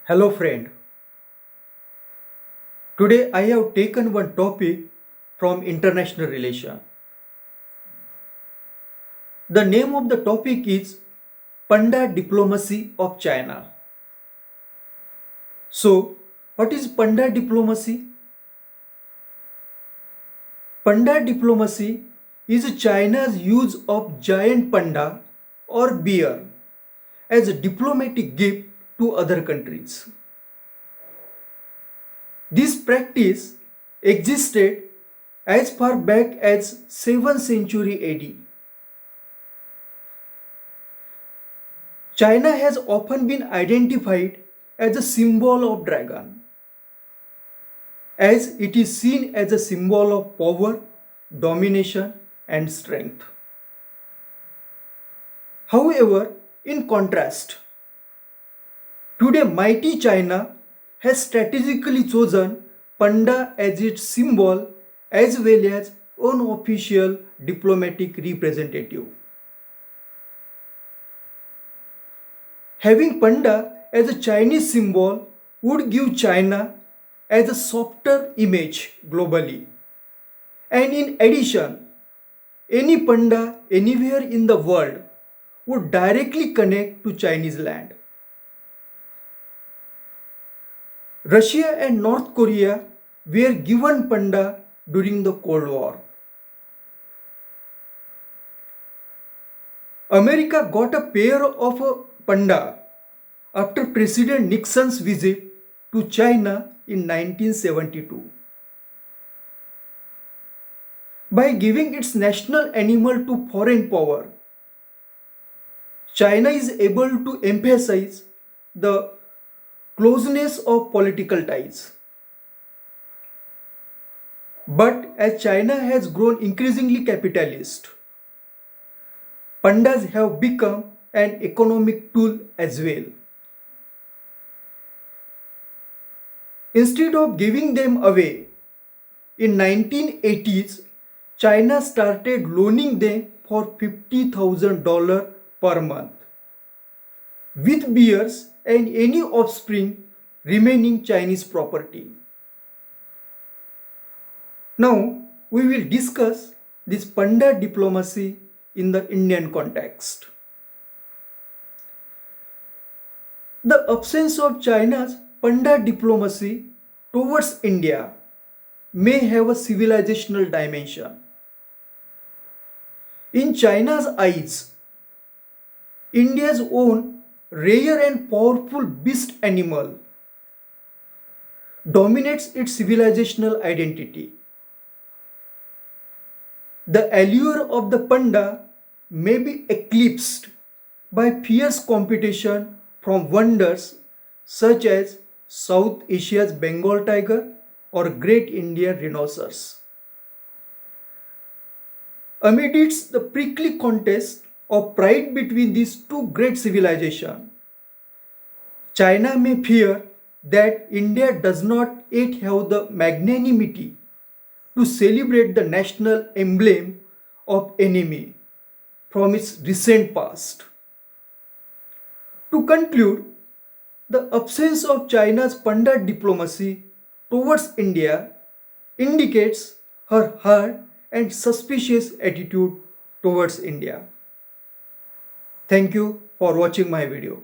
Hello friend. Today I have taken one topic from international relation. The name of the topic is Panda diplomacy of China. So, what is Panda diplomacy? Panda diplomacy is China's use of giant panda or bear as a diplomatic gift to other countries. This practice existed as far back as 7th century AD. China has often been identified as a symbol of dragon, as it is seen as a symbol of power, domination, and strength. However, in contrast, today mighty China has strategically chosen panda as its symbol as well as unofficial diplomatic representative. Having panda as a Chinese symbol would give China as a softer image globally. And in addition, any panda anywhere in the world would directly connect to Chinese land. Russia and North Korea were given panda during the Cold War. America got a pair of a panda after President Nixon's visit to China in 1972. By giving its national animal to foreign power, China is able to emphasize the closeness of political ties. But as China has grown increasingly capitalist, pandas have become an economic tool as well. Instead of giving them away, in 1980s, China started loaning them for $50,000 per month, with bears and any offspring remaining Chinese property. Now, we will discuss this panda diplomacy in the Indian context. The absence of China's panda diplomacy towards India may have a civilizational dimension. In China's eyes, India's own rare and powerful beast animal dominates its civilizational identity. The allure of the panda may be eclipsed by fierce competition from wonders such as South Asia's Bengal tiger or Great Indian rhinoceros. Amidst the prickly contest of pride between these two great civilizations, China may fear that India does not yet have the magnanimity to celebrate the national emblem of enemy from its recent past. To conclude, the absence of China's panda diplomacy towards India indicates her hard and suspicious attitude towards India. Thank you for watching my video.